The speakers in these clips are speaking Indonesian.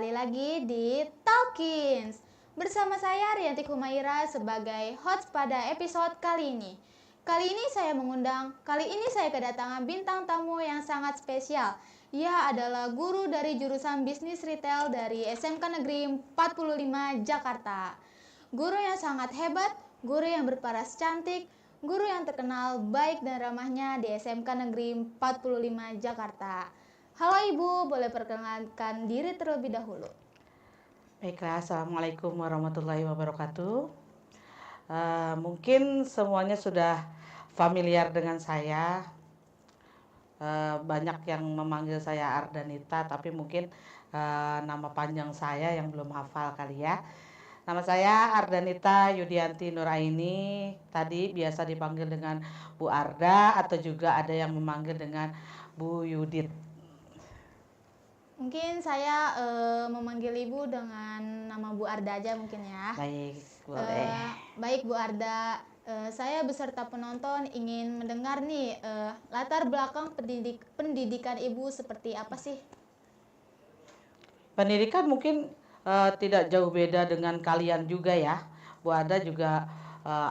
kembali lagi di Talkins. Bersama saya Rianti Humaira sebagai host pada episode kali ini. Kali ini saya kedatangan bintang tamu yang sangat spesial. Ia adalah guru dari jurusan bisnis retail dari SMK Negeri 45 Jakarta. Guru yang sangat hebat, guru yang berparas cantik, guru yang terkenal baik dan ramahnya di SMK Negeri 45 Jakarta. Halo Ibu, boleh perkenalkan diri terlebih dahulu. Baiklah, Assalamualaikum warahmatullahi wabarakatuh. Mungkin semuanya sudah familiar dengan saya. Banyak yang memanggil saya Ardanita, tapi mungkin nama panjang saya yang belum hafal kali ya. Nama saya Ardanita Yudianti Nuraini. Tadi biasa dipanggil dengan Bu Arda atau juga ada yang memanggil dengan Bu Yudit. Mungkin saya memanggil Ibu dengan nama Bu Arda aja mungkin ya. Baik, boleh. Baik Bu Arda, saya beserta penonton ingin mendengar nih latar belakang pendidikan Ibu seperti apa sih? Pendidikan mungkin tidak jauh beda dengan kalian juga ya. Bu Ada juga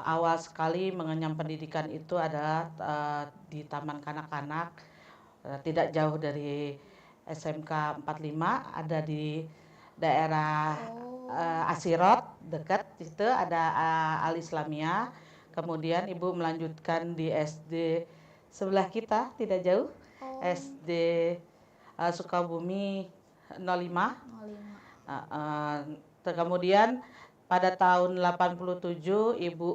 awal sekali mengenyam pendidikan itu adalah di Taman Kanak-kanak, tidak jauh dari SMK 45, ada di daerah Asirot, dekat situ ada Al Islamia. Kemudian Ibu melanjutkan di SD sebelah kita, tidak jauh, SD Sukabumi 05. Kemudian pada tahun 87 Ibu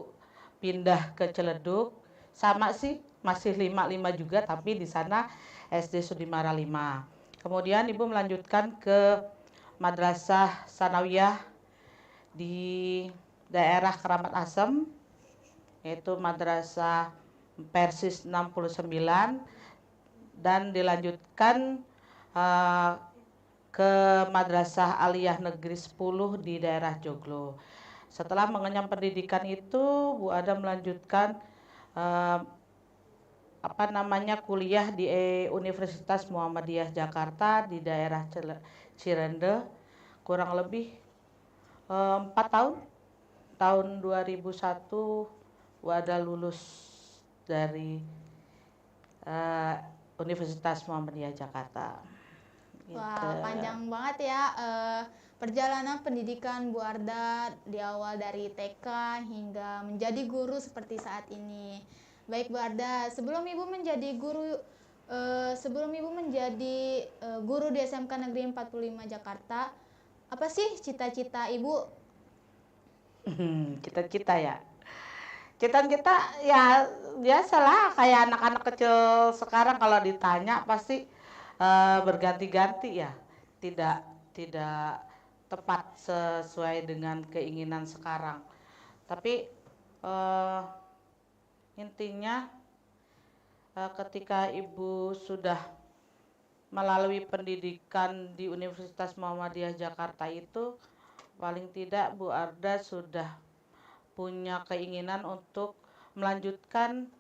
pindah ke Ciledug, sama sih masih 55 juga, tapi di sana SD Sudimara 5. Kemudian Ibu melanjutkan ke Madrasah Sanawiyah di daerah Keramat Asem, yaitu Madrasah Persis 69, dan dilanjutkan ke Madrasah Aliyah Negeri 10 di daerah Joglo. Setelah mengenyam pendidikan itu, Bu Ada melanjutkan kuliah di Universitas Muhammadiyah Jakarta di daerah Cirende, kurang lebih 4 tahun. Tahun 2001 Bu Ada lulus dari Universitas Muhammadiyah Jakarta. Wah, panjang banget ya perjalanan pendidikan Bu Arda di awal dari TK hingga menjadi guru seperti saat ini. Baik Bu Arda, sebelum Ibu menjadi guru di SMK Negeri 45 Jakarta, apa sih cita-cita Ibu? Cita-cita ya. Cita-cita ya biasalah kayak anak-anak kecil sekarang kalau ditanya pasti berganti-ganti ya. Tidak tepat sesuai dengan keinginan sekarang. Tapi intinya ketika Ibu sudah melalui pendidikan di Universitas Muhammadiyah Jakarta itu, paling tidak Bu Arda sudah punya keinginan untuk melanjutkan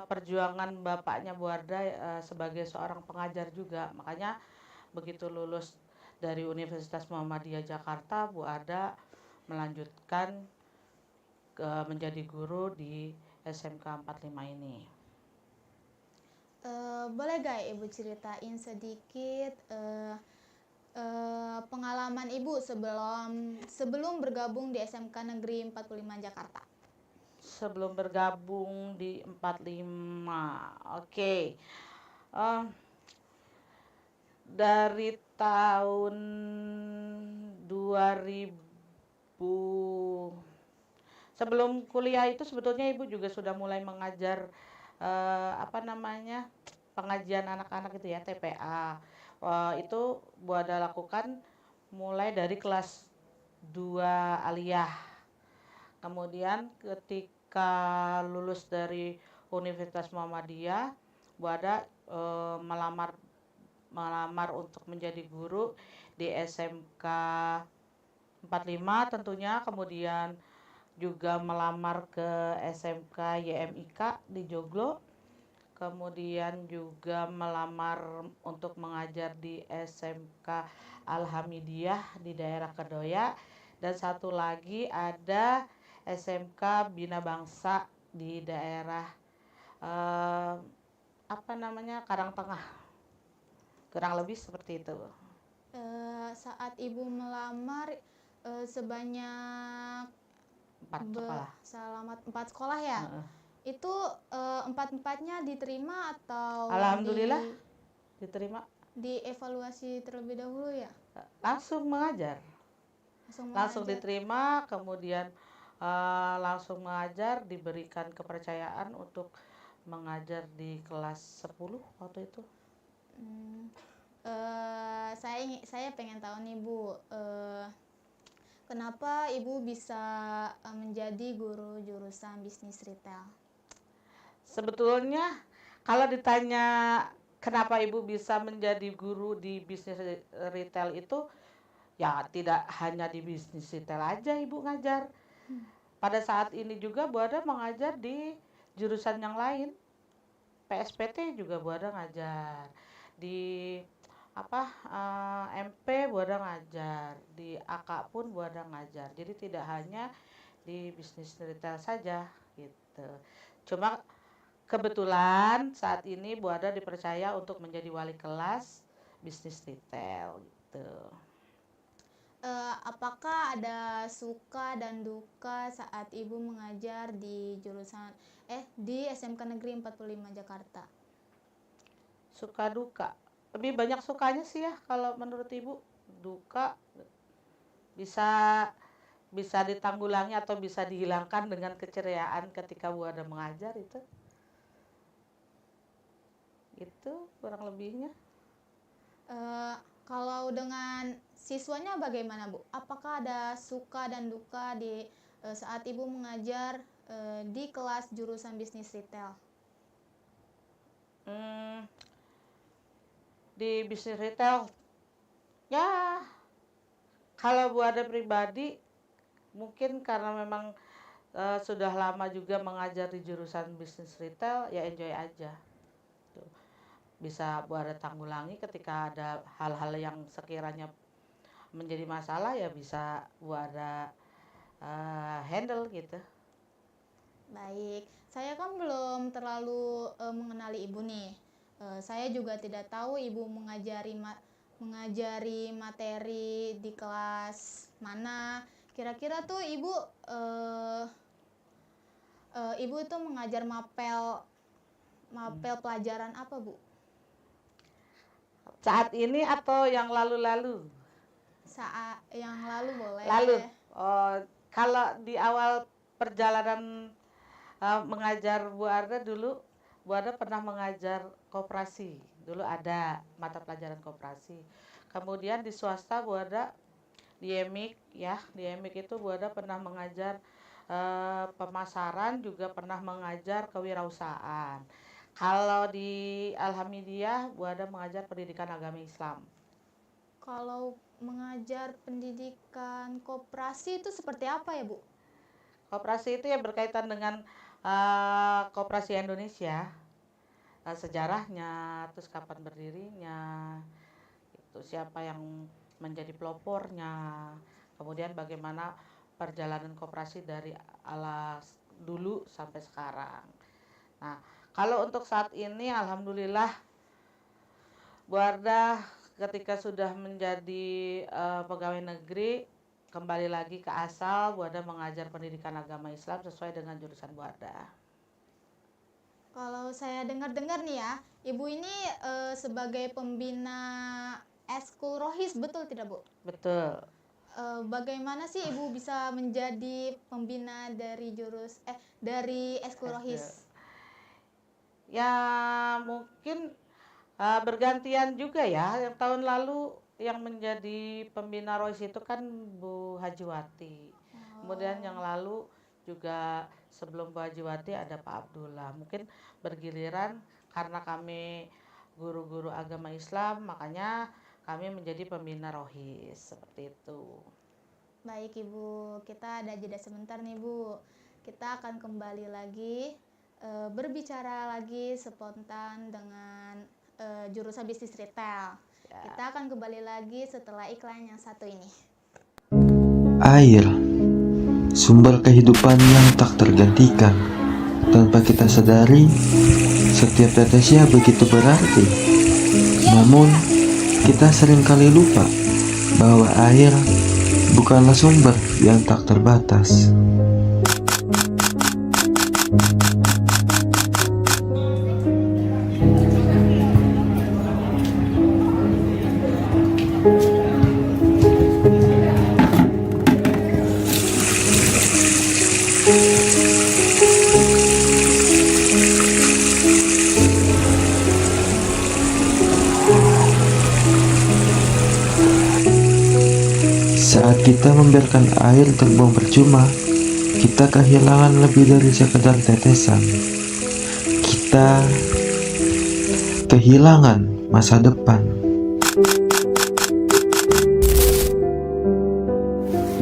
perjuangan bapaknya Bu Arda sebagai seorang pengajar juga. Makanya begitu lulus dari Universitas Muhammadiyah Jakarta, Bu Arda melanjutkan menjadi guru di SMK 45 ini. Boleh gak Ibu ceritain sedikit pengalaman Ibu sebelum bergabung di SMK Negeri 45 Jakarta? Sebelum bergabung di 45, oke. Dari tahun 2000, sebelum kuliah itu sebetulnya Ibu juga sudah mulai mengajar pengajian anak-anak itu ya, TPA. Itu Bu Ada lakukan mulai dari kelas 2 aliyah. Kemudian ketika lulus dari Universitas Muhammadiyah, Bu Ada melamar untuk menjadi guru di SMK 45 tentunya, kemudian juga melamar ke SMK YMIK di Joglo. kemudian juga melamar untuk mengajar di SMK Alhamidiyah di daerah Kedoya, dan satu lagi ada SMK Bina Bangsa di daerah eh, apa namanya, Karangtengah, kurang lebih seperti itu. Saat ibu melamar sebanyak 4 sekolah. selamat 4 sekolah ya? Heeh. Itu empat-empatnya diterima atau Alhamdulillah diterima, dievaluasi terlebih dahulu ya? langsung mengajar, langsung mengajar. diterima, kemudian langsung mengajar, diberikan kepercayaan untuk mengajar di kelas 10 waktu itu. Saya pengen tahu nih Bu, kenapa Ibu bisa menjadi guru jurusan bisnis retail? Sebetulnya kalau ditanya kenapa ibu bisa menjadi guru di bisnis retail itu, ya tidak hanya di bisnis retail aja ibu ngajar. Pada saat ini juga Bu Ada mengajar di jurusan yang lain. PSPT juga Bu Ada ngajar. Di MP Bu Ada ngajar. Di AK pun Bu Ada ngajar. Jadi tidak hanya di bisnis retail saja gitu. Cuma kebetulan saat ini Bu Ada dipercaya untuk menjadi wali kelas bisnis retail gitu. Apakah ada suka dan duka saat Ibu mengajar di di SMK Negeri 45 Jakarta? Suka duka. Lebih banyak sukanya sih ya kalau menurut Ibu. Duka bisa ditanggulangi atau bisa dihilangkan dengan keceriaan ketika Bu Ada mengajar itu. Itu kurang lebihnya. Kalau dengan siswanya bagaimana Bu? Apakah ada suka dan duka di saat Ibu mengajar di kelas jurusan bisnis retail? Di bisnis retail, ya kalau Bu Ada pribadi mungkin karena memang sudah lama juga mengajar di jurusan bisnis retail, ya enjoy aja. Tuh. Bisa Bu Ada tanggulangi ketika ada hal-hal yang sekiranya menjadi masalah, ya bisa Bu Ada handle gitu. Baik, saya kan belum terlalu mengenali Ibu nih. Saya juga tidak tahu Ibu mengajari materi di kelas mana. Kira-kira tuh Ibu itu mengajar mapel pelajaran apa Bu? Saat ini atau yang lalu-lalu? Saat yang lalu boleh. Lalu, kalau di awal perjalanan mengajar Bu Ada dulu, Bu Ada pernah mengajar koperasi. Dulu ada mata pelajaran koperasi. Kemudian di swasta Bu Ada di EMIK ya, di EMIK itu Bu Ada pernah mengajar pemasaran, juga pernah mengajar kewirausahaan. Kalau di Alhamidiyah Bu Ada mengajar pendidikan agama Islam. Kalau mengajar pendidikan koperasi itu seperti apa ya Bu? Koperasi itu ya berkaitan dengan koperasi Indonesia, sejarahnya, terus kapan berdirinya, itu siapa yang menjadi pelopornya, kemudian bagaimana perjalanan koperasi dari ala dulu sampai sekarang. Nah, kalau untuk saat ini alhamdulillah Bu Arda ketika sudah menjadi pegawai negeri, kembali lagi ke asal, Bu Arda mengajar pendidikan agama Islam sesuai dengan jurusan Bu Arda. Kalau saya dengar-dengar nih ya, Ibu ini sebagai pembina Eskul Rohis, betul tidak Bu? Betul. Bagaimana sih Ibu bisa menjadi pembina dari Eskul Rohis? Ya mungkin bergantian juga ya. Yang tahun lalu yang menjadi pembina Rohis itu kan Bu Hajiwati. Kemudian yang lalu juga sebelum Bu Hajiwati ada Pak Abdullah. Mungkin bergiliran karena kami guru-guru agama Islam, makanya kami menjadi pembina Rohis seperti itu. Baik Ibu, kita ada jeda sebentar nih Bu. Kita akan kembali lagi berbicara lagi spontan dengan jurusan bisnis retail. Kita akan kembali lagi setelah iklan yang satu ini. Air, sumber kehidupan yang tak tergantikan. Tanpa kita sadari, setiap tetesnya begitu berarti. Namun, kita seringkali lupa bahwa air bukanlah sumber yang tak terbatas. Saat kita membiarkan air terbuang percuma, kita kehilangan lebih dari sekedar tetesan. Kita kehilangan masa depan.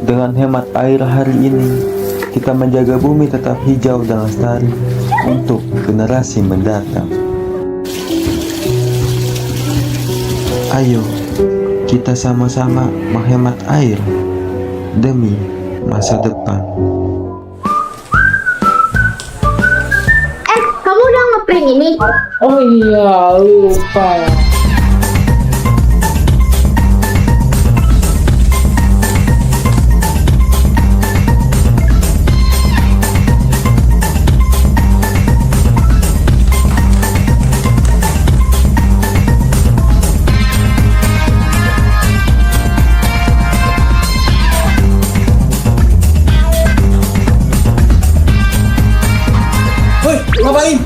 Dengan hemat air hari ini, kita menjaga bumi tetap hijau dan lestari untuk generasi mendatang. Ayo, kita sama-sama menghemat air demi masa depan. Kamu udah ngeprint ini? Oh iya, lupa ya. Ngapain?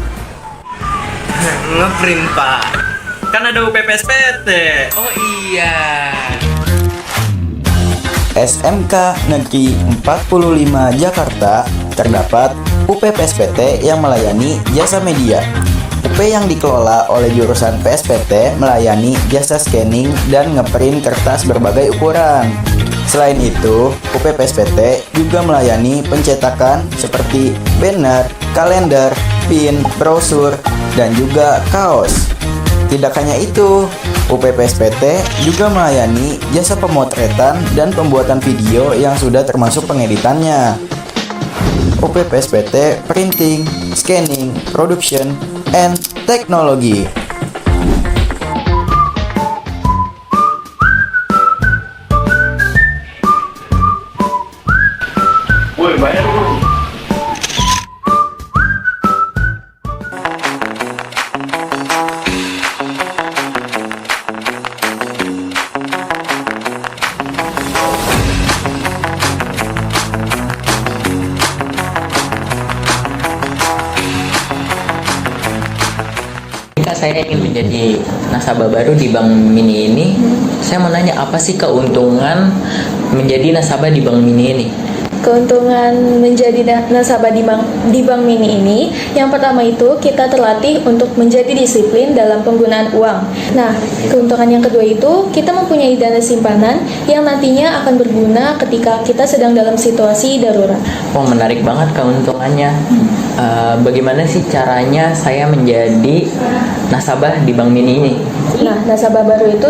Ngeprint, Pak. Kan ada UPPSPT. Oh iya. SMK Negeri 45 Jakarta terdapat UPPSPT yang melayani jasa media. UP yang dikelola oleh jurusan PSPT melayani jasa scanning dan ngeprint kertas berbagai ukuran. Selain itu, UPPSPT juga melayani pencetakan seperti banner, kalender, pin, brosur, dan juga kaos. Tidak hanya itu, UPPSPT juga melayani jasa pemotretan dan pembuatan video yang sudah termasuk pengeditannya. UPPSPT Printing, Scanning, Production, and Technology. Woi, bayar dulu. Ketika saya ingin menjadi nasabah baru di Bank Mini ini, saya mau nanya apa sih keuntungan menjadi nasabah di Bank Mini ini? Keuntungan menjadi nasabah di Bank Mini ini, yang pertama itu kita terlatih untuk menjadi disiplin dalam penggunaan uang. Nah, keuntungan yang kedua itu kita mempunyai dana simpanan yang nantinya akan berguna ketika kita sedang dalam situasi darurat. Wah, menarik banget keuntungannya. Bagaimana sih caranya saya menjadi nasabah di Bank Mini ini? Nah, nasabah baru itu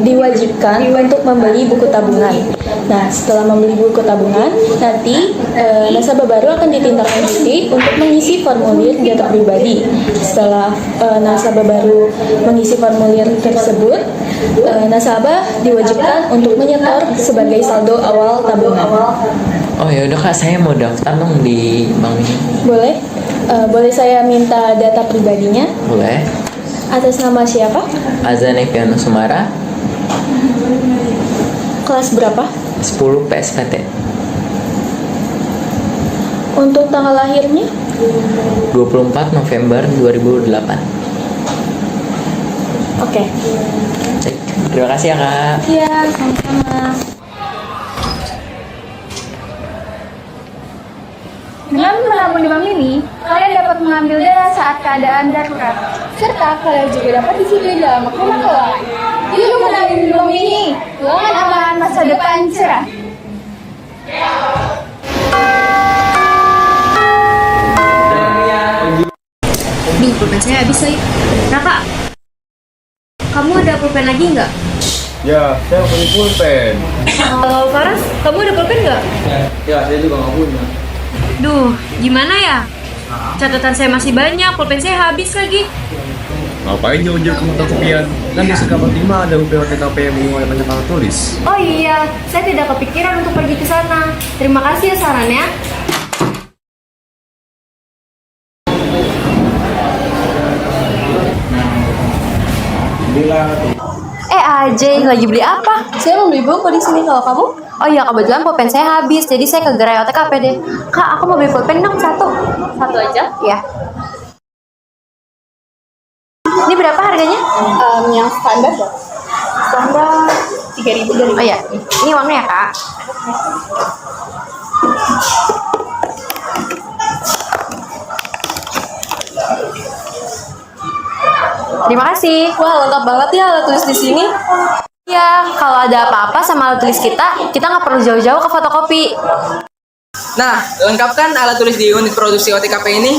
diwajibkan untuk membeli buku tabungan. Nah, setelah membeli buku tabungan, nanti nasabah baru akan ditindaklanjuti untuk mengisi formulir data pribadi. Setelah nasabah baru mengisi formulir tersebut, nasabah diwajibkan untuk menyetor sebagai saldo awal tabungan. Oh ya udah Kak, saya mau daftar dong di Bank Mini. Boleh? Boleh saya minta data pribadinya? Boleh. Atas nama siapa? Azan Eviano Sumara, Kelas berapa? 10 PSPT. Untuk tanggal lahirnya? 24 November 2008. Oke. Baik, terima kasih ya Kak. Iya, sama-sama. Dengan menabung di Bank Mini, kalian dapat mengambil dana saat keadaan darurat. Serta kalian juga dapat disiplin dalam menghemat keuangan. Yuk menabung di Bank Mini, keuangan aman, masa depan cerah. pulpen saya habis lagi. Nah kak, kamu ada pulpen lagi nggak? Ya, saya punya pulpen. Kalau Faras, kamu ada pulpen nggak? Ya, saya juga nggak punya. Duh, gimana ya? Catatan saya masih banyak, pulpen saya habis lagi. Ngapain jauh-jauh ke fotokopian? Kan di Sekapat 5 ada UPOTKP yang menguasai banyak alat tulis. Oh iya, saya tidak kepikiran untuk pergi ke sana. Terima kasih ya sarannya. Ajay, lagi beli apa? Saya mau beli buku di sini, kalau kamu? Oh iya, kebetulan pulpen saya habis, jadi saya ke gerai OTKP deh. Kak, aku mau beli pulpen dong, satu. Satu aja? Ya. Ini berapa harganya? Yang standar ya? Standar 3.000 dari. Oh iya, ini uangnya ya, Kak. Terima kasih. Wah, lengkap banget ya alat tulis di sini. Ya, kalau ada apa-apa sama alat tulis kita nggak perlu jauh-jauh ke fotokopi. Nah, lengkapkan alat tulis di unit produksi OTKP ini.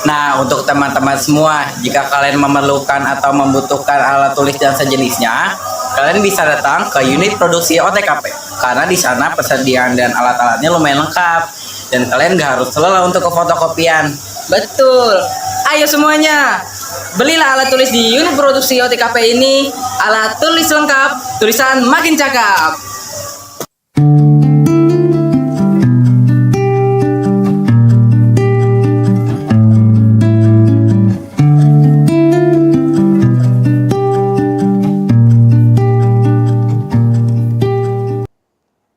Nah, untuk teman-teman semua, jika kalian memerlukan atau membutuhkan alat tulis dan sejenisnya, kalian bisa datang ke unit produksi OTKP. Karena di sana persediaan dan alat-alatnya lumayan lengkap. Dan kalian nggak harus lelah untuk ke fotokopian. Betul. Ayo semuanya, belilah alat tulis di unit produksi OTKP ini. Alat tulis lengkap, tulisan makin cakep.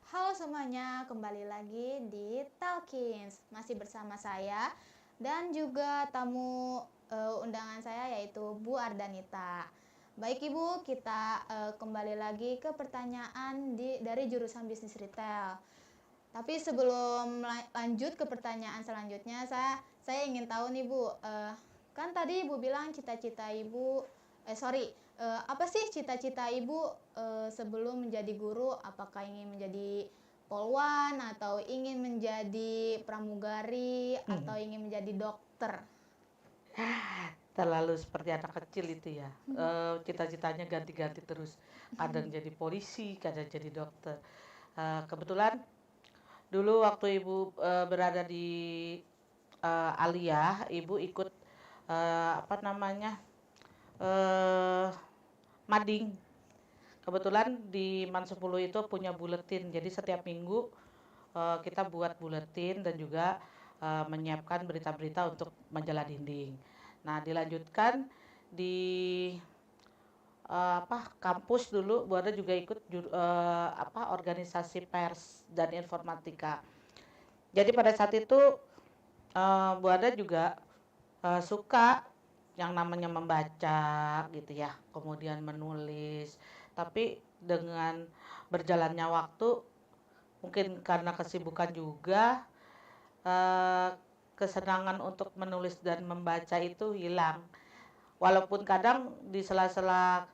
Halo semuanya, kembali lagi di Talkins. Masih bersama saya dan juga tamu undangan saya yaitu Bu Ardanita. Baik Ibu, kita kembali lagi ke pertanyaan dari jurusan bisnis retail. Tapi sebelum lanjut ke pertanyaan selanjutnya, saya ingin tahu nih Bu, kan tadi Ibu bilang cita-cita Ibu, apa sih cita-cita Ibu sebelum menjadi guru? Apakah ingin menjadi polwan atau ingin menjadi pramugari atau ingin menjadi dokter? Terlalu seperti anak kecil itu ya. Cita-citanya ganti-ganti terus. Kadang jadi polisi, kadang jadi dokter. Kebetulan dulu waktu Ibu berada di Aliyah, Ibu ikut mading. Kebetulan di Man 10 itu punya buletin. Jadi setiap minggu kita buat buletin dan juga menyiapkan berita-berita untuk majalah dinding. Nah, dilanjutkan di kampus dulu Bu Ada juga ikut organisasi pers dan informatika. Jadi pada saat itu Bu Ada juga suka yang namanya membaca gitu ya, kemudian menulis. Tapi dengan berjalannya waktu, mungkin karena kesibukan juga, kesenangan untuk menulis dan membaca itu hilang. Walaupun kadang di sela-sela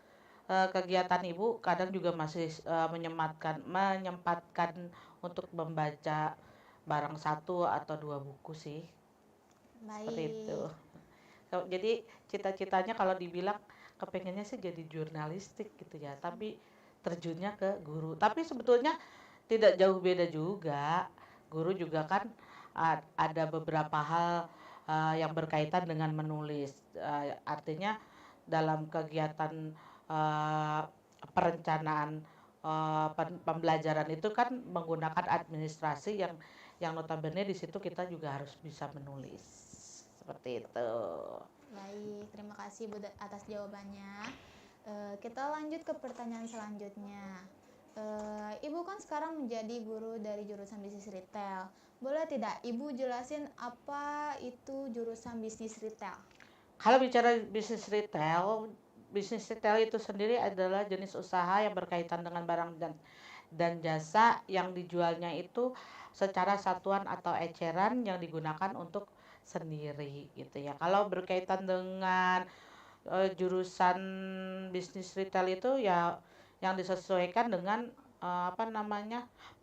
kegiatan Ibu kadang juga masih menyempatkan untuk membaca barang 1 atau 2 buku sih. Baik. Seperti itu. Jadi cita-citanya kalau dibilang kepengennya sih jadi jurnalistik gitu ya, tapi terjunnya ke guru. Tapi sebetulnya tidak jauh beda juga. Guru juga kan ada beberapa hal yang berkaitan dengan menulis. Artinya dalam kegiatan perencanaan pembelajaran itu kan menggunakan administrasi yang notabene di situ kita juga harus bisa menulis. Seperti itu. Baik, terima kasih Bu atas jawabannya. Kita lanjut ke pertanyaan selanjutnya. Ibu kan sekarang menjadi guru dari jurusan bisnis retail. Boleh tidak Ibu jelasin apa itu jurusan bisnis retail? Kalau bicara bisnis retail itu sendiri adalah jenis usaha yang berkaitan dengan barang dan jasa yang dijualnya itu secara satuan atau eceran yang digunakan untuk sendiri gitu ya. Kalau berkaitan dengan jurusan bisnis retail itu ya yang disesuaikan dengan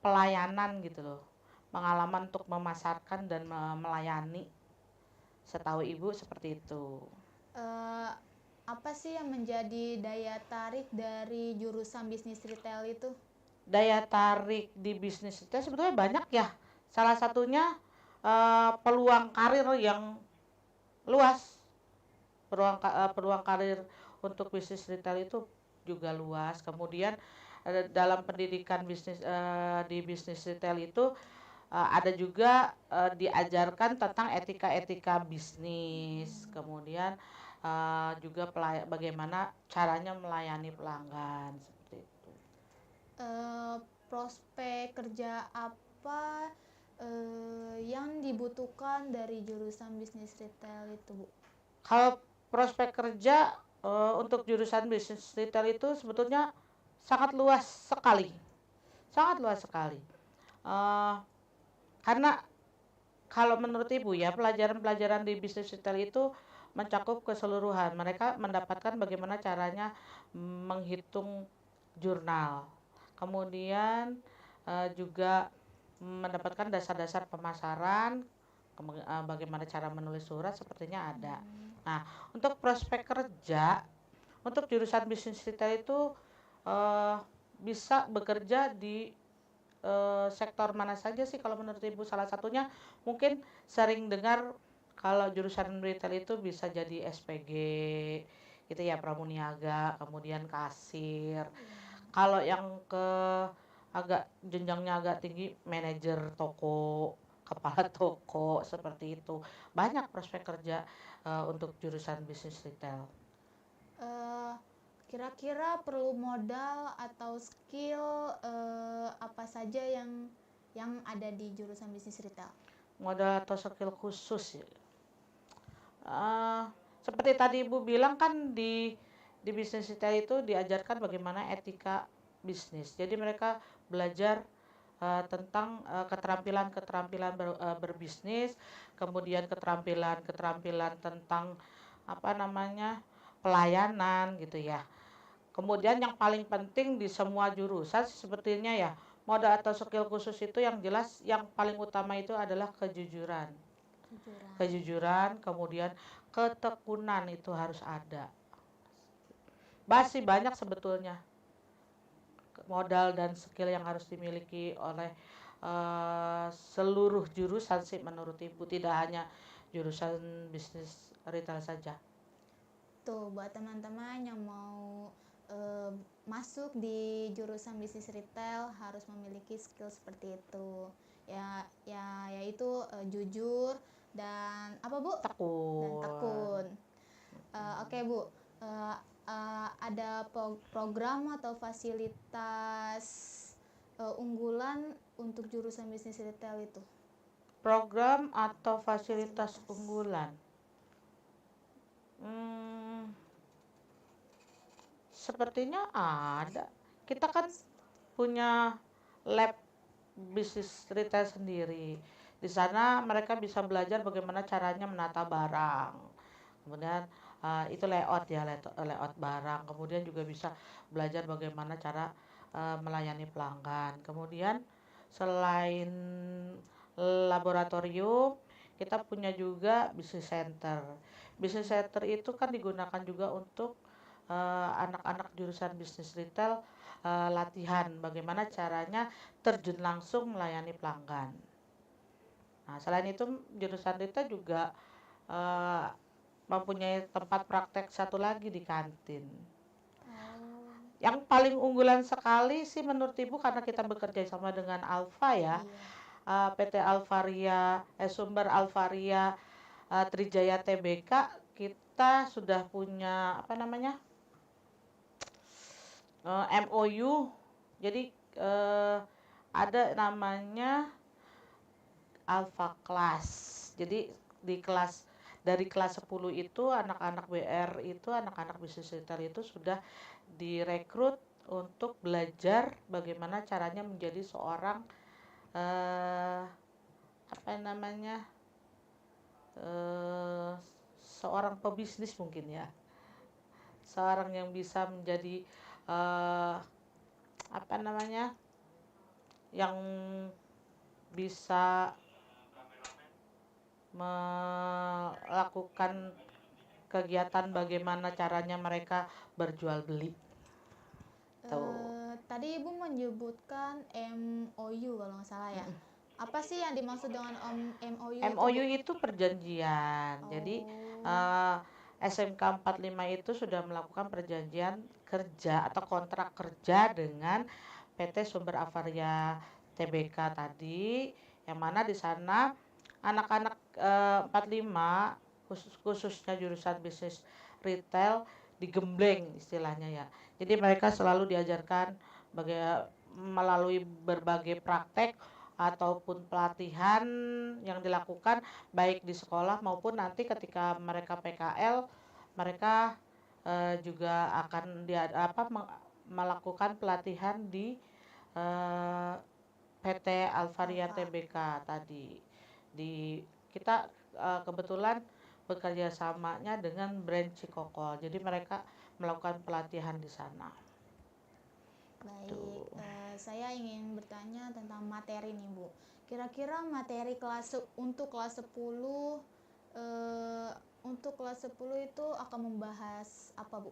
pelayanan gitu loh. Pengalaman untuk memasarkan dan melayani. Setahu Ibu seperti itu. Eh, apa sih yang menjadi daya tarik dari jurusan bisnis retail itu? Daya tarik di bisnis itu sebetulnya banyak ya. Salah satunya peluang karir yang luas. Peluang karir untuk bisnis retail itu juga luas. Kemudian dalam pendidikan bisnis di bisnis retail itu ada juga diajarkan tentang etika-etika bisnis. Kemudian juga bagaimana caranya melayani pelanggan seperti itu. Prospek kerja apa yang dibutuhkan dari jurusan bisnis retail itu, Bu? Kalau prospek kerja untuk jurusan bisnis retail itu sebetulnya sangat luas sekali, sangat luas sekali. Karena kalau menurut Ibu ya, pelajaran-pelajaran di bisnis retail itu mencakup keseluruhan. Mereka mendapatkan bagaimana caranya menghitung jurnal. Kemudian juga mendapatkan dasar-dasar pemasaran, bagaimana cara menulis surat sepertinya ada. Nah, untuk prospek kerja, untuk jurusan bisnis retail itu bisa bekerja di sektor mana saja sih kalau menurut Ibu? Salah satunya mungkin sering dengar kalau jurusan retail itu bisa jadi SPG gitu ya, pramuniaga, kemudian kasir. Kalau yang agak jenjangnya agak tinggi, manajer toko, kepala toko seperti itu. Banyak prospek kerja untuk jurusan bisnis retail. Kira-kira perlu modal atau skill apa saja yang ada di jurusan bisnis retail? Modal atau skill khusus ya. Seperti tadi Ibu bilang kan di bisnis retail itu diajarkan bagaimana etika bisnis. Jadi mereka belajar tentang keterampilan-keterampilan berbisnis, kemudian keterampilan-keterampilan tentang pelayanan gitu ya. Kemudian yang paling penting di semua jurusan sepertinya ya, modal atau skill khusus itu yang jelas yang paling utama itu adalah kejujuran. Kejujuran, kemudian ketekunan itu harus ada. Masih banyak sebetulnya modal dan skill yang harus dimiliki oleh seluruh jurusan sih menurut Ibu, tidak hanya jurusan bisnis retail saja. Tuh, buat teman-teman yang mau masuk di jurusan bisnis retail harus memiliki skill seperti itu. Yaitu jujur dan apa, Bu? Tekun. Dan tekun. Oke, Bu. Ada program atau fasilitas unggulan untuk jurusan bisnis retail itu? Program atau fasilitas unggulan? Sepertinya ada. Kita kan punya lab bisnis retail sendiri. Di sana mereka bisa belajar bagaimana caranya menata barang. Kemudian itu layout barang. Kemudian juga bisa belajar bagaimana cara melayani pelanggan. Kemudian selain laboratorium, kita punya juga business center. Business center itu kan digunakan juga untuk anak-anak jurusan bisnis retail latihan bagaimana caranya terjun langsung melayani pelanggan. Nah, selain itu jurusan retail juga mempunyai tempat praktek satu lagi di kantin. Yang paling unggulan sekali sih menurut Ibu karena kita bekerja sama dengan Alfa ya. PT Alvaria, Sumber Alvaria, Trijaya Tbk, kita sudah punya MOU. Jadi ada namanya Alpha Class. Jadi dari kelas 10 itu anak-anak BR itu, anak-anak bisnis retail itu sudah direkrut untuk belajar bagaimana caranya menjadi seorang seorang pebisnis mungkin ya. Seorang yang bisa menjadi yang bisa melakukan kegiatan bagaimana caranya mereka berjual beli. Tadi Ibu menyebutkan MOU kalau nggak salah ya. Apa sih yang dimaksud dengan MOU itu, MOU Bu? itu perjanjian. Jadi SMK 45 itu sudah melakukan perjanjian kerja atau kontrak kerja dengan PT Sumber Avaria Tbk tadi, yang mana di sana anak-anak 45 khususnya jurusan bisnis retail digembleng istilahnya ya. Jadi mereka selalu diajarkan melalui berbagai praktek ataupun pelatihan yang dilakukan baik di sekolah maupun nanti ketika mereka PKL, mereka juga akan melakukan pelatihan di PT Alvaria Tbk tadi. Kita kebetulan bekerja samanya dengan brand Cikokol. Jadi mereka melakukan pelatihan di sana. Baik, saya ingin bertanya tentang materi nih, Bu. Kira-kira materi untuk kelas 10 itu akan membahas apa, Bu?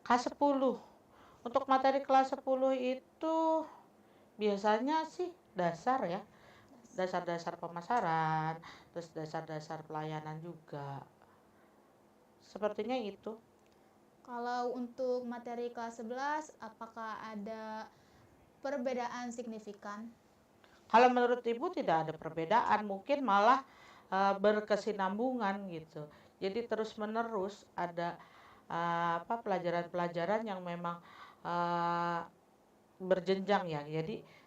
Kelas 10. Untuk materi kelas 10 itu biasanya sih dasar ya. Dasar-dasar pemasaran, terus dasar-dasar pelayanan juga. Sepertinya itu. Kalau untuk materi kelas 11, apakah ada perbedaan signifikan? Kalau menurut Ibu tidak ada perbedaan, mungkin malah berkesinambungan gitu. Jadi terus-menerus ada pelajaran-pelajaran yang memang berjenjang ya. Jadi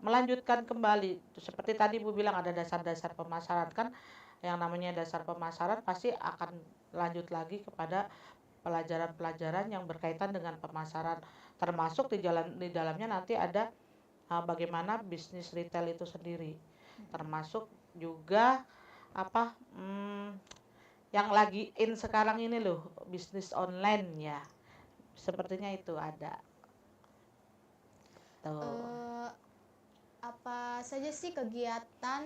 melanjutkan kembali seperti tadi Ibu bilang ada dasar-dasar pemasaran, kan yang namanya dasar pemasaran pasti akan lanjut lagi kepada pelajaran-pelajaran yang berkaitan dengan pemasaran, termasuk di dalamnya nanti ada bagaimana bisnis retail itu sendiri, termasuk juga yang lagi in sekarang ini loh, bisnis online ya, sepertinya itu ada. Apa saja sih kegiatan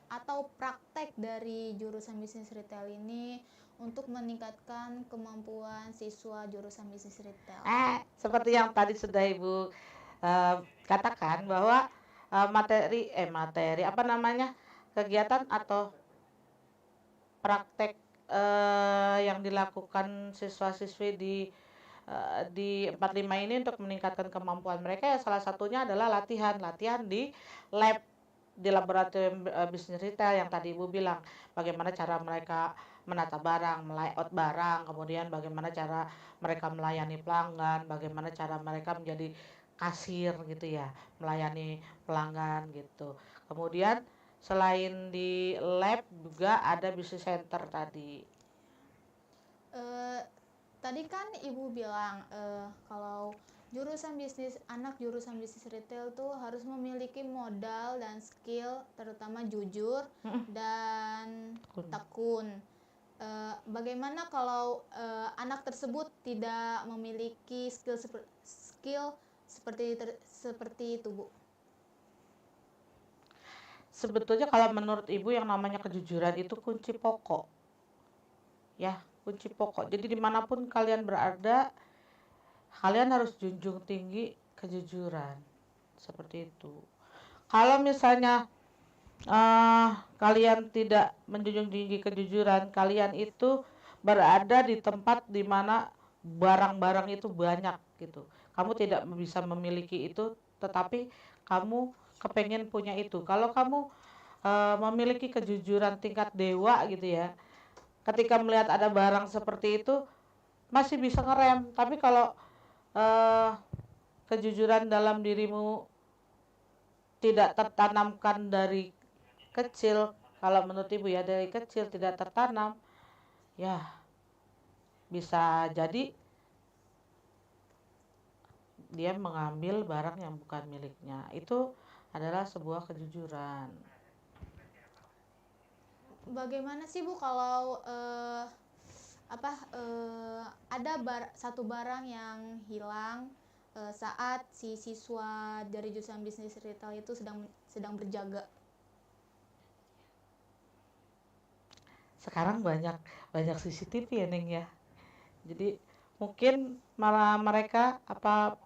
atau praktek dari jurusan bisnis retail ini untuk meningkatkan kemampuan siswa jurusan bisnis retail? Seperti yang tadi sudah Ibu katakan bahwa materi kegiatan atau praktek yang dilakukan siswa-siswi di 45 ini untuk meningkatkan kemampuan mereka ya salah satunya adalah latihan di lab, di laboratorium bisnis retail yang tadi Ibu bilang, bagaimana cara mereka menata barang, layout barang, kemudian bagaimana cara mereka melayani pelanggan, bagaimana cara mereka menjadi kasir gitu ya, melayani pelanggan gitu. Kemudian selain di lab juga ada business center tadi. Tadi kan Ibu bilang kalau anak jurusan bisnis retail tuh harus memiliki modal dan skill, terutama jujur dan tekun. Bagaimana kalau anak tersebut tidak memiliki skill seperti itu, Bu? Sebetulnya kalau menurut Ibu yang namanya kejujuran itu kunci pokok. Ya, kunci pokok. Jadi dimanapun kalian berada, kalian harus junjung tinggi kejujuran. Seperti itu. Kalau misalnya kalian tidak menjunjung tinggi kejujuran, kalian itu berada di tempat di mana barang-barang itu banyak gitu. Kamu tidak bisa memiliki itu, tetapi kamu kepengen punya itu. Kalau kamu memiliki kejujuran tingkat dewa gitu ya, ketika melihat ada barang seperti itu masih bisa ngerem. Tapi kalau kejujuran dalam dirimu tidak tertanamkan dari kecil, kalau menurut Ibu ya dari kecil tidak tertanam, ya bisa jadi dia mengambil barang yang bukan miliknya. Itu adalah sebuah kejujuran. Bagaimana sih Bu kalau ada satu barang yang hilang saat si siswa dari jurusan bisnis retail itu sedang berjaga? sekarang banyak banyak CCTV ya Neng ya. Jadi mungkin malah mereka apa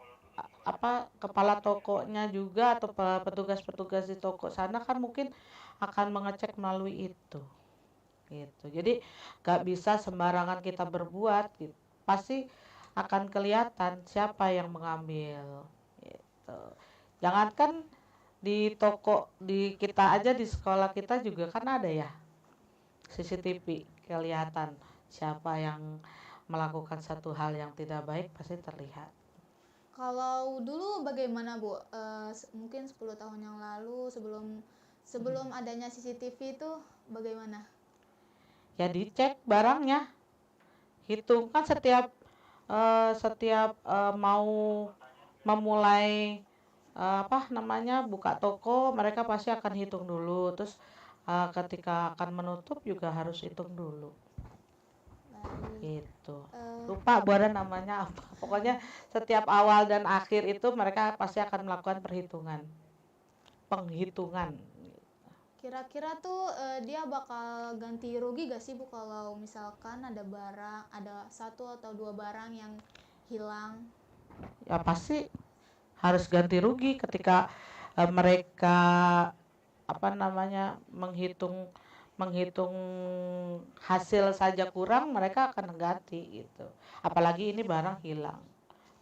kepala tokonya juga atau petugas-petugas di toko sana kan mungkin akan mengecek melalui itu gitu. Jadi gak bisa sembarangan kita berbuat gitu. Pasti akan kelihatan siapa yang mengambil gitu. Jangankan di toko di kita aja di sekolah kita juga kan ada ya CCTV, kelihatan siapa yang melakukan satu hal yang tidak baik pasti terlihat. Kalau dulu bagaimana Bu? Mungkin 10 tahun yang lalu sebelum adanya CCTV itu bagaimana? Ya dicek barangnya, hitung kan setiap mau memulai buka toko mereka pasti akan hitung dulu, terus ketika akan menutup juga harus hitung dulu. Gitu. Lupa Bu ada namanya apa. Pokoknya setiap awal dan akhir itu mereka pasti akan melakukan penghitungan. Kira-kira tuh dia bakal ganti rugi gak sih Bu kalau misalkan ada 1 atau 2 barang yang hilang? Ya pasti harus ganti rugi ketika mereka menghitung hasil saja kurang, mereka akan ganti gitu. Apalagi ini barang hilang,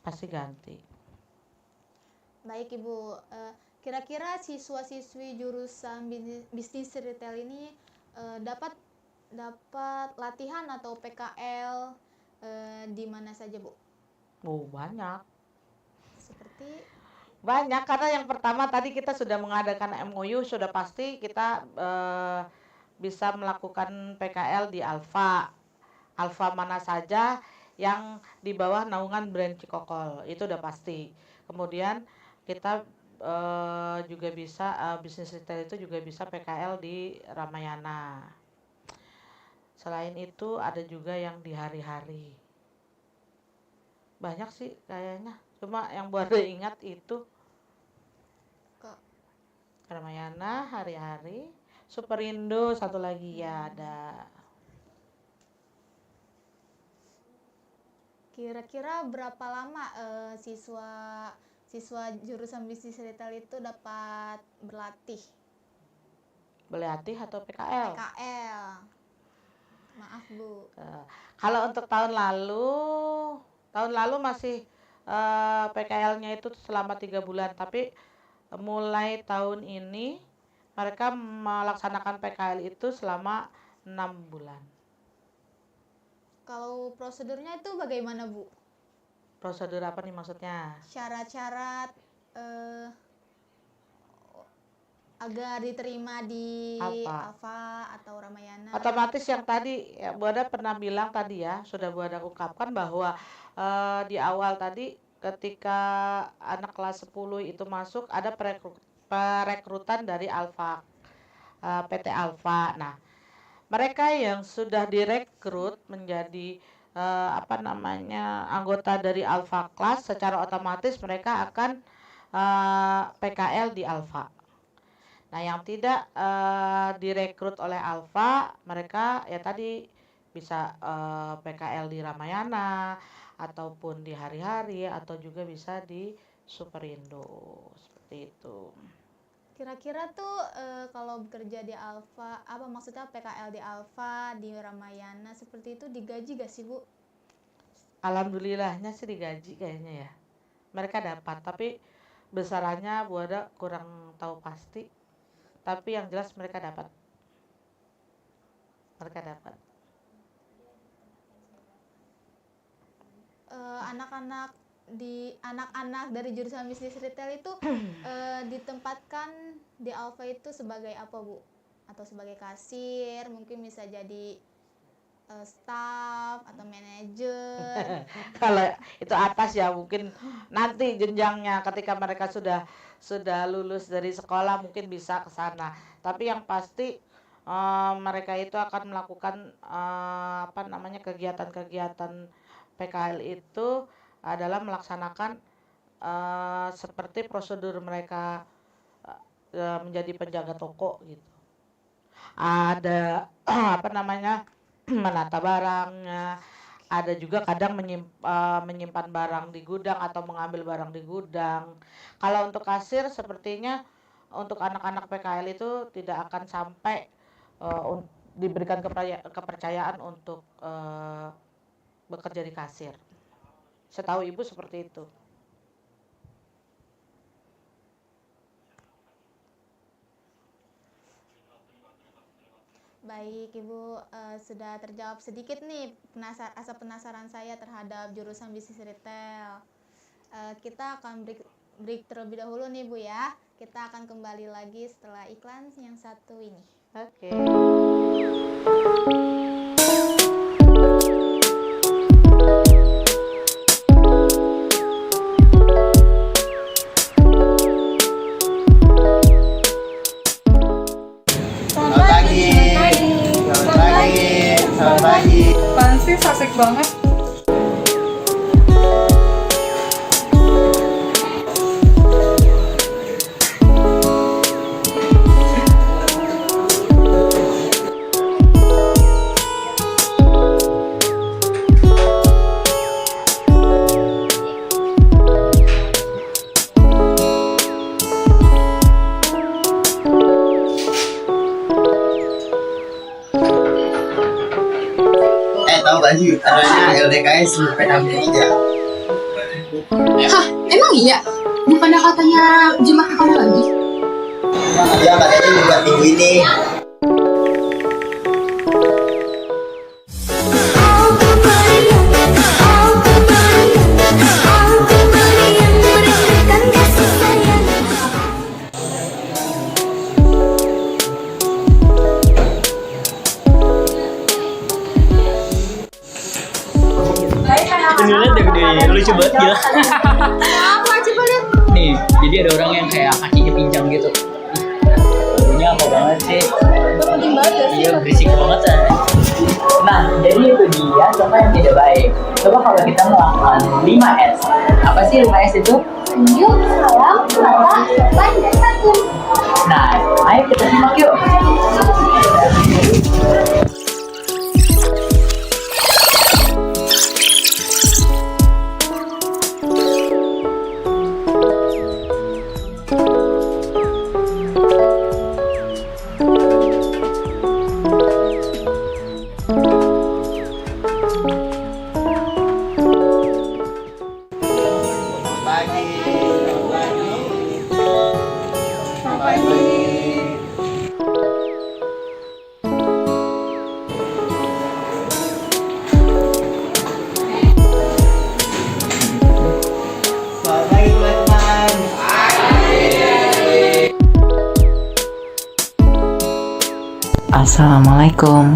pasti ganti. Baik Ibu, kira-kira siswa-siswi jurusan bisnis retail ini dapat latihan atau PKL di mana saja Bu? Oh banyak. Seperti Banyak karena yang pertama tadi kita sudah mengadakan MOU, sudah pasti kita bisa melakukan PKL di Alfa mana saja yang di bawah naungan brand Cikokol, itu udah pasti. Kemudian kita juga bisa bisnis retail itu juga bisa PKL di Ramayana. Selain itu ada juga yang di hari-hari. Banyak sih kayaknya, cuma yang baru ingat itu Ramayana, hari-hari, Superindo, satu lagi ya ada. kira-kira berapa lama siswa jurusan bisnis retail itu dapat berlatih? Berlatih atau PKL? PKL. Maaf Bu. Kalau untuk tahun lalu masih PKL-nya itu selama 3 bulan, tapi mulai tahun ini mereka melaksanakan PKL itu selama 6 bulan. Kalau prosedurnya itu bagaimana Bu? Prosedur apa nih maksudnya? Syarat-syarat agar diterima di Alfa atau Ramayana. Otomatis yang tadi ya, Bu Ada pernah bilang tadi ya, sudah Bu Ada ungkapkan bahwa di awal tadi ketika anak kelas 10 itu masuk ada perekrutan dari Alfa, PT Alfa. Nah, mereka yang sudah direkrut menjadi anggota dari Alfa Class, secara otomatis mereka akan PKL di Alfa. Nah, yang tidak direkrut oleh Alfa, mereka ya tadi bisa PKL di Ramayana ataupun di hari-hari atau juga bisa di Superindo, seperti itu. Kira-kira tuh kalau bekerja di Alfa, apa maksudnya PKL di Alfa, di Ramayana seperti itu digaji gak sih Bu? Alhamdulillahnya sih digaji kayaknya ya. Mereka dapat, tapi besarannya Bu Ada kurang tahu pasti. Tapi yang jelas mereka dapat. Anak-anak dari jurusan bisnis retail itu ditempatkan di Alfa itu sebagai apa Bu? Atau sebagai kasir, mungkin bisa jadi staff atau manajer. Kalau itu atas ya mungkin nanti jenjangnya ketika mereka sudah lulus dari sekolah mungkin bisa ke sana. Tapi yang pasti mereka itu akan melakukan kegiatan-kegiatan PKL itu adalah melaksanakan seperti prosedur mereka menjadi penjaga toko gitu. ada apa namanya menata barangnya, ada juga kadang menyimpan barang di gudang atau mengambil barang di gudang. Kalau untuk kasir sepertinya untuk anak-anak PKL itu tidak akan sampai diberikan kepercayaan untuk bekerja di kasir. Setahu Ibu seperti itu. Baik, Ibu, sudah terjawab sedikit nih rasa penasaran saya terhadap jurusan bisnis retail. Kita akan break terlebih dahulu nih, Bu ya. Kita akan kembali lagi setelah iklan yang satu ini. Oke. Apaan sih, asik banget. Tahu gak sih adanya LDKS sepeda meja? Hah, emang iya? Bukannya katanya jemaah kamu lagi? Ya katanya juga minggu ini. Lucu banget gila. Apa? Coba lihat. Nih, jadi ada orang yang kayak kakinya pincang gitu. Baunya apa banget sih? Penting banget ya sih. Iya, berisik banget ya. Nah, jadi itu dia contoh yang tidak baik. Coba kalau kita melakukan 5S. Apa sih 5S itu? Senyum, salam, salam, sopan, dan santun. Nah, ayo kita simak yuk. Assalamualaikum.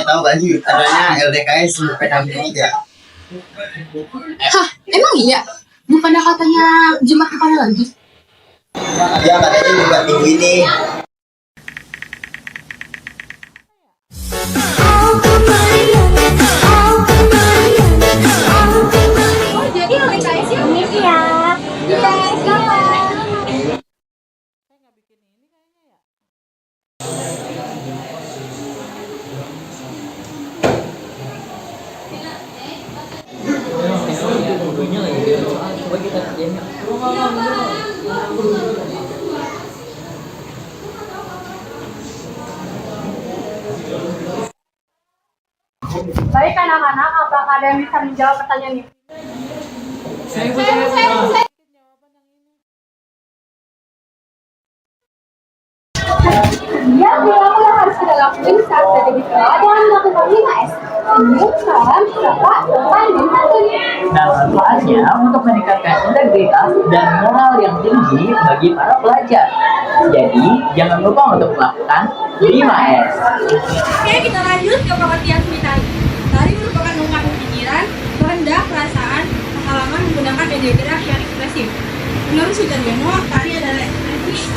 Tahu gak sih adanya LDKS sepeda meja? Hah, emang iya? Bukannya katanya jemaah kamu lagi? Ya katanya juga minggu ini. Oh, jadi LDKS ya? Iya. Iya, sekarang. Coba kita kerjain. Baik anak-anak, apakah ada yang bisa menjawab pertanyaan ini? Saya. Dia perilaku yang harus kita lakukan saat berada di sekolah dengan melakukan 5S. Senyum, salam, sapa, sopan, dan santun. Nah, manfaatnya untuk meningkatkan integritas dan moral yang tinggi bagi para pelajar. Jadi, jangan lupa untuk melakukan 5S. Oke, kita lanjut ke pengertian tari. Tari merupakan ungkapan pikiran, kehendak, perasaan, pengalaman menggunakan media gerak yang ekspresif. Menurut Sudaryono, tari adalah ekspresi.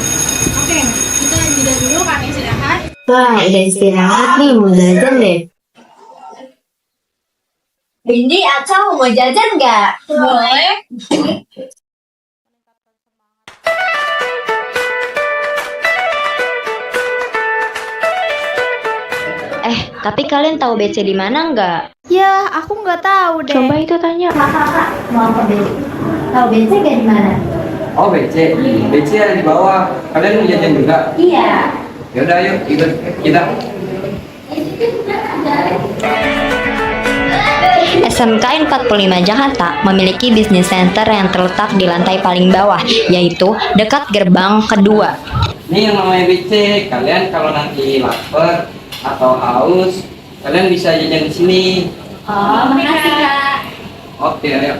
Oke, kita jeda dulu, kami istirahat. Wah, udah istirahat nih, mau belajar deh. Bindi atau mau jajan nggak? Boleh. Tapi kalian tahu BC di mana nggak? Ya, aku nggak tahu deh. Coba itu tanya. Kakak mau ke BC. Tahu BC nggak di mana? Oh BC, BC ada di bawah. Kalian mau jajan juga? Iya. Ya udah ayo ikut kita. SMK 45 Jakarta memiliki bisnis center yang terletak di lantai paling bawah, yaitu dekat gerbang kedua. Ini yang namanya BC. Kalian kalau nanti lapar atau haus, kalian bisa jajan di sini. Oh, makasih Kak. Oke, ayo.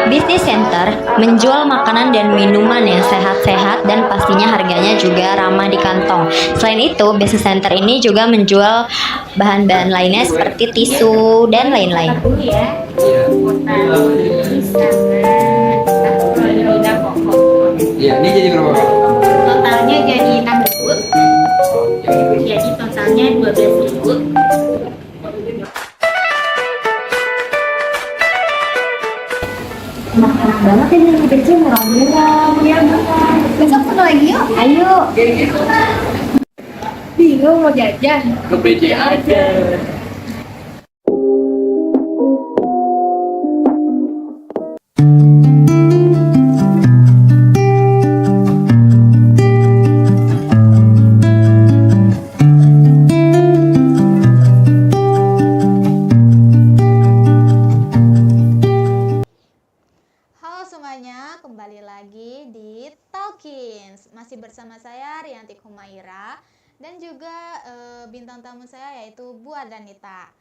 Bisnis center menjual makanan dan minuman yang sehat-sehat dan pastinya harganya juga ramah di kantong. Selain itu, bisnis center ini juga menjual bahan-bahan lainnya seperti tisu dan lain-lain. Iya, ini jadi berapa? Totalnya jadi 6.000. Jadi totalnya 12.000. Enak banget ini di BC, murah-murah. Iya, besok foto lagi yuk. Ayo. Bingung mau jajan? Ke BC aja. Halo semuanya, kembali lagi di Talkins. Masih bersama saya Rianti Humaira dan juga bintang tamu saya yaitu Bu Adanita.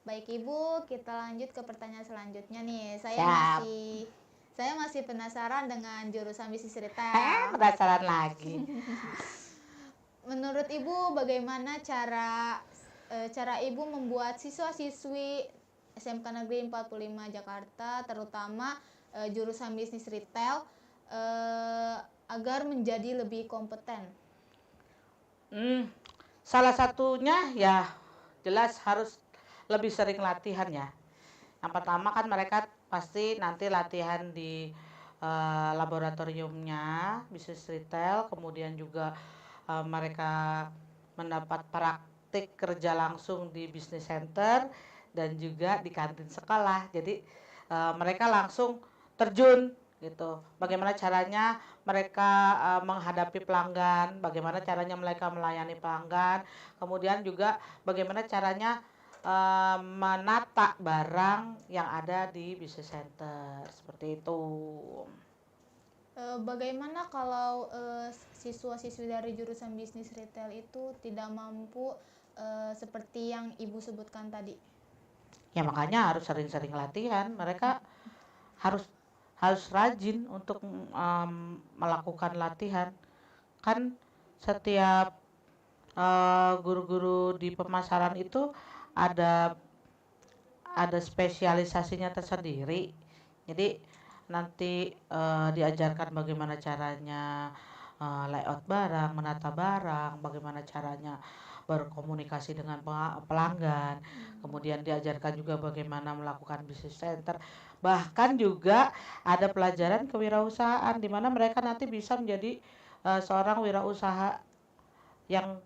Baik Ibu, kita lanjut ke pertanyaan selanjutnya nih. Saya masih penasaran dengan jurusan bisnis retail. Penasaran lagi. Menurut Ibu bagaimana cara Ibu membuat siswa-siswi SMK Negeri 45 Jakarta terutama jurusan bisnis retail agar menjadi lebih kompeten? Salah satunya ya jelas harus lebih sering latihan ya. Yang pertama kan mereka pasti nanti latihan di laboratoriumnya bisnis retail, kemudian juga mereka mendapat praktik kerja langsung di bisnis center dan juga di kantin sekolah. Jadi mereka langsung terjun gitu. Bagaimana caranya mereka menghadapi pelanggan, bagaimana caranya mereka melayani pelanggan, kemudian juga bagaimana caranya menata barang yang ada di bisnis center, seperti itu. Bagaimana kalau siswa-siswi dari jurusan bisnis retail itu tidak mampu seperti yang Ibu sebutkan tadi? Ya makanya harus sering-sering latihan. Mereka harus rajin untuk melakukan latihan. Kan setiap guru-guru di pemasaran itu ada spesialisasinya tersendiri. Jadi nanti diajarkan bagaimana caranya layout barang, menata barang, bagaimana caranya berkomunikasi dengan pelanggan, kemudian diajarkan juga bagaimana melakukan bisnis center, bahkan juga ada pelajaran kewirausahaan di mana mereka nanti bisa menjadi seorang wirausaha yang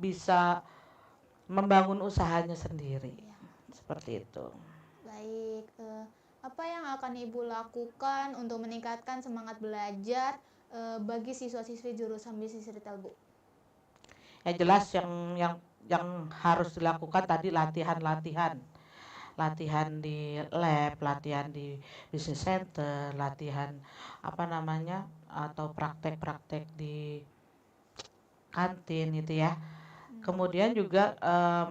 bisa membangun usahanya sendiri, seperti itu. Baik, apa yang akan Ibu lakukan untuk meningkatkan semangat belajar bagi siswa-siswi jurusan bisnis retail, Bu? Ya jelas yang harus dilakukan tadi latihan di lab, latihan di business center, latihan atau praktek-praktek di kantin gitu ya. Kemudian juga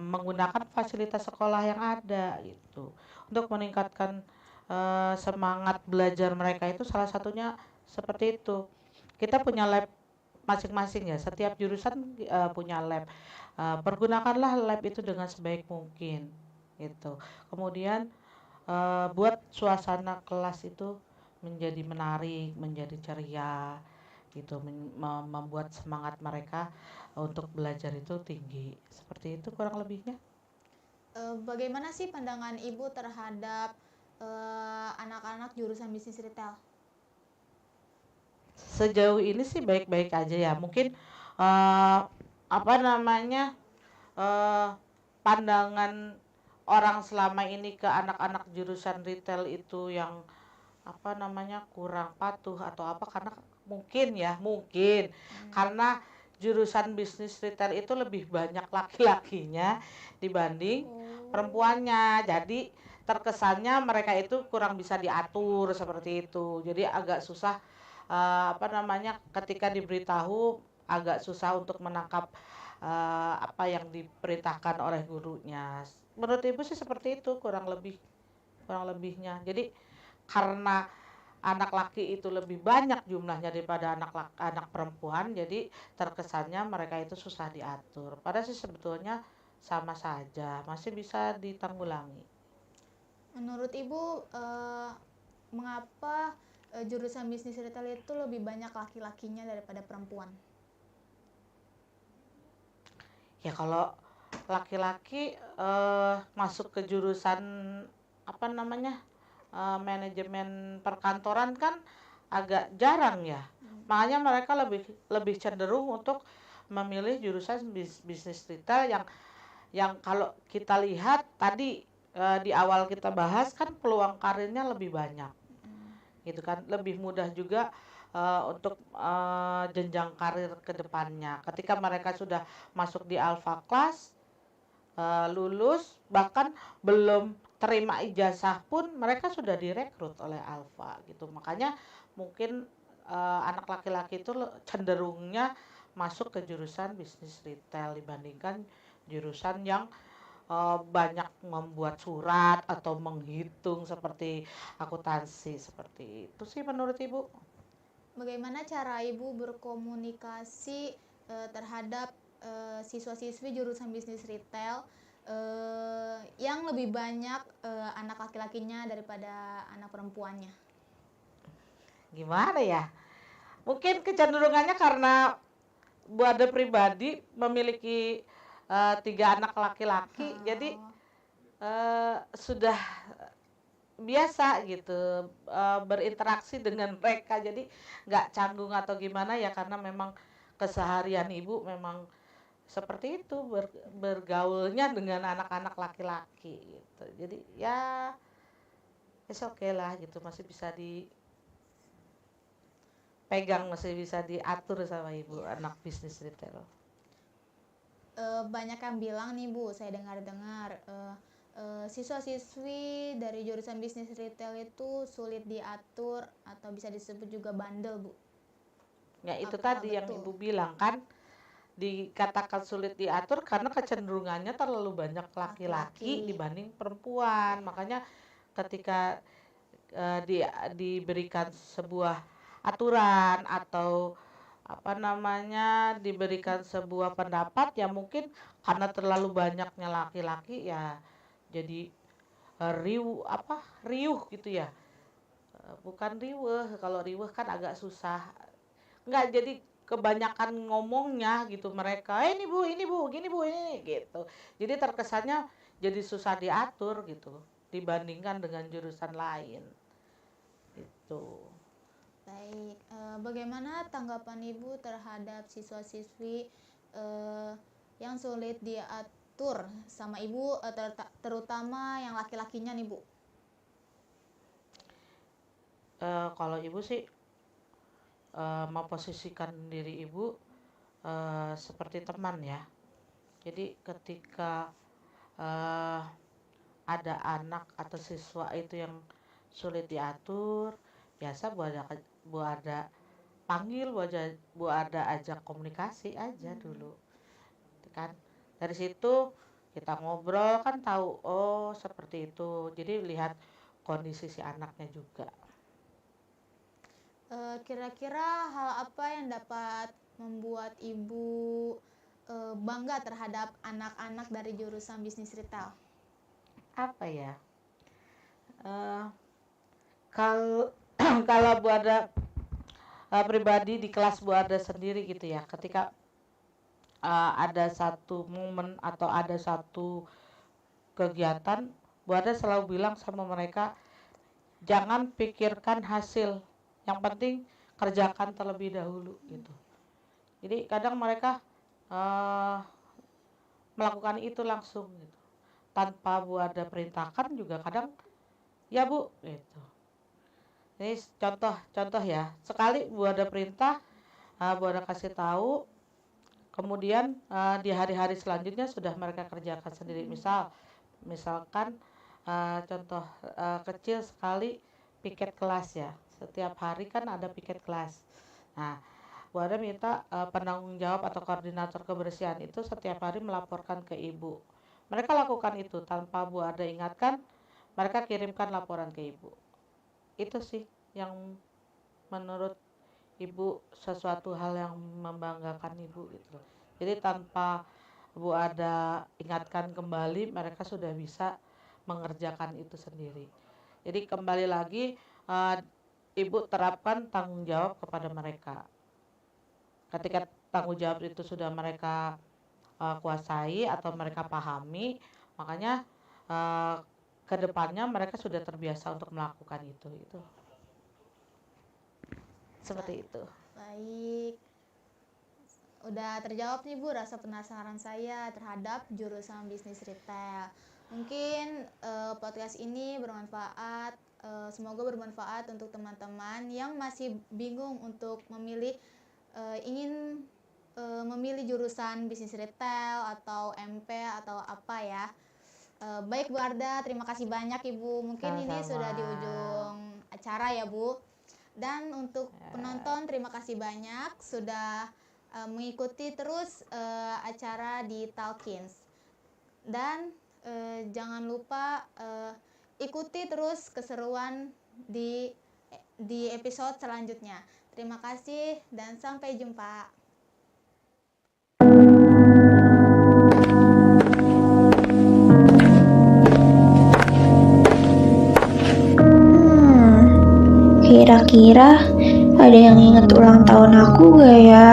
menggunakan fasilitas sekolah yang ada gitu untuk meningkatkan semangat belajar mereka. Itu salah satunya seperti itu. Kita punya lab masing-masing ya, setiap jurusan punya lab. Pergunakanlah lab itu dengan sebaik mungkin gitu. Kemudian buat suasana kelas itu menjadi menarik, menjadi ceria gitu, membuat semangat mereka untuk belajar itu tinggi. Seperti itu kurang lebihnya. Bagaimana sih pandangan Ibu terhadap anak-anak jurusan bisnis retail? Sejauh ini sih baik-baik aja ya. Mungkin apa namanya pandangan orang selama ini ke anak-anak jurusan retail itu yang apa namanya kurang patuh atau apa, karena mungkin karena jurusan bisnis retail itu lebih banyak laki-lakinya dibanding perempuannya, jadi terkesannya mereka itu kurang bisa diatur seperti itu. Jadi agak susah apa namanya ketika diberitahu, agak susah untuk menangkap apa yang diperintahkan oleh gurunya. Menurut Ibu sih seperti itu kurang lebihnya. Jadi karena anak laki itu lebih banyak jumlahnya daripada anak perempuan, jadi terkesannya mereka itu susah diatur. Padahal sih sebetulnya sama saja, masih bisa ditanggulangi. Menurut Ibu, mengapa jurusan bisnis retail itu lebih banyak laki-lakinya daripada perempuan? Ya kalau laki-laki masuk ke jurusan apa namanya manajemen perkantoran kan agak jarang ya. Makanya mereka lebih cenderung untuk memilih jurusan bisnis retail yang kalau kita lihat tadi di awal kita bahas kan peluang karirnya lebih banyak. Gitu kan, lebih mudah juga untuk jenjang karir ke depannya. Ketika mereka sudah masuk di alpha class, lulus, bahkan belum terima ijazah pun mereka sudah direkrut oleh alpha gitu. Makanya mungkin anak laki-laki itu cenderungnya masuk ke jurusan bisnis retail dibandingkan jurusan yang banyak membuat surat atau menghitung seperti akuntansi. Seperti itu sih menurut Ibu. Bagaimana cara Ibu berkomunikasi terhadap siswa-siswi jurusan bisnis retail yang lebih banyak anak laki-lakinya daripada anak perempuannya? Gimana ya? Mungkin kecenderungannya karena Bu Ade pribadi memiliki 3 anak laki-laki, jadi sudah biasa gitu berinteraksi dengan mereka, jadi nggak canggung atau gimana ya, karena memang keseharian Ibu memang seperti itu, bergaulnya dengan anak-anak laki-laki gitu. Jadi ya oke lah gitu, masih bisa dipegang, masih bisa diatur sama Ibu anak bisnis retail. Banyak yang bilang nih Bu, saya dengar-dengar siswa-siswi dari jurusan bisnis retail itu sulit diatur atau bisa disebut juga bandel, Bu. Ya itu tadi yang Ibu bilang kan, dikatakan sulit diatur karena kecenderungannya terlalu banyak laki-laki dibanding perempuan. Makanya ketika diberikan sebuah aturan atau apa namanya diberikan sebuah pendapat, ya mungkin karena terlalu banyaknya laki-laki ya jadi riuh gitu ya. Bukan riweh, kalau riweh kan agak susah. Enggak, jadi kebanyakan ngomongnya gitu mereka, ini bu, gini bu, ini gitu. Jadi terkesannya jadi susah diatur gitu dibandingkan dengan jurusan lain. Itu. Baik, bagaimana tanggapan Ibu terhadap siswa-siswi yang sulit diatur sama Ibu, terutama yang laki-lakinya nih Bu? Kalau Ibu sih memposisikan diri Ibu seperti teman ya. Jadi ketika ada anak atau siswa itu yang sulit diatur, biasa Bu Ada panggil, Bu Ada ajak komunikasi aja dulu kan. Dari situ kita ngobrol kan, tahu oh seperti itu, jadi lihat kondisi si anaknya juga. Kira-kira hal apa yang dapat membuat Ibu bangga terhadap anak-anak dari jurusan bisnis retail? Apa ya, kalau kalau Bu Ada pribadi di kelas Bu Ada sendiri gitu ya, ketika ada satu momen atau ada satu kegiatan, Bu Ada selalu bilang sama mereka, jangan pikirkan hasil, yang penting kerjakan terlebih dahulu gitu. Jadi kadang mereka melakukan itu langsung gitu, tanpa Bu Ada perintahkan juga kadang ya Bu gitu. Ini contoh ya, sekali Bu Ada perintah, Bu Ada kasih tahu, kemudian di hari-hari selanjutnya sudah mereka kerjakan sendiri. Misalkan contoh kecil sekali, piket kelas ya. Setiap hari kan ada piket kelas. Nah, Bu Ada minta penanggung jawab atau koordinator kebersihan itu setiap hari melaporkan ke Ibu. Mereka lakukan itu tanpa Bu Ada ingatkan, mereka kirimkan laporan ke Ibu. Itu sih yang menurut Ibu sesuatu hal yang membanggakan Ibu gitu. Jadi tanpa Bu Ada ingatkan kembali, mereka sudah bisa mengerjakan itu sendiri. Jadi kembali lagi Ibu terapkan tanggung jawab kepada mereka. Ketika tanggung jawab itu sudah mereka kuasai atau mereka pahami, makanya kedepannya mereka sudah terbiasa untuk melakukan itu. Seperti itu. Baik. Udah terjawab nih Bu rasa penasaran saya terhadap jurusan bisnis retail. Mungkin podcast ini bermanfaat, semoga bermanfaat untuk teman-teman yang masih bingung untuk memilih, ingin memilih jurusan bisnis retail atau MP atau apa ya. Baik Bu Arda, terima kasih banyak Ibu. Mungkin ini sudah di ujung acara ya Bu. Dan untuk penonton terima kasih banyak sudah mengikuti terus acara di Talkins. Dan jangan lupa ikuti terus keseruan di episode selanjutnya. Terima kasih dan sampai jumpa. Kira-kira ada yang inget ulang tahun aku gak ya?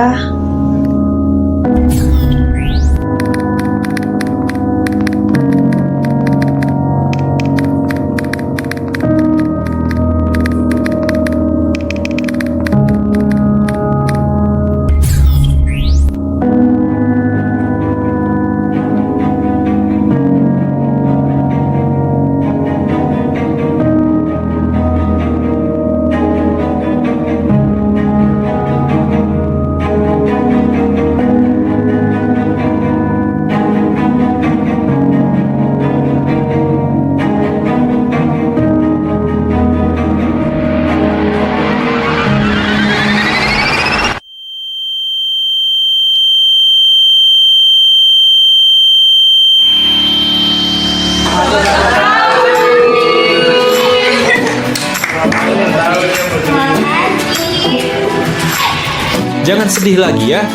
Jangan sedih lagi ya,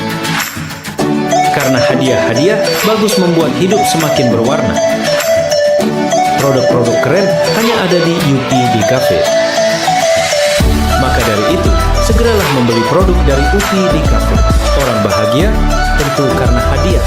karena hadiah-hadiah bagus membuat hidup semakin berwarna. Produk-produk keren hanya ada di UPD Cafe. Maka dari itu, segeralah membeli produk dari UPD Cafe. Orang bahagia tentu karena hadiah.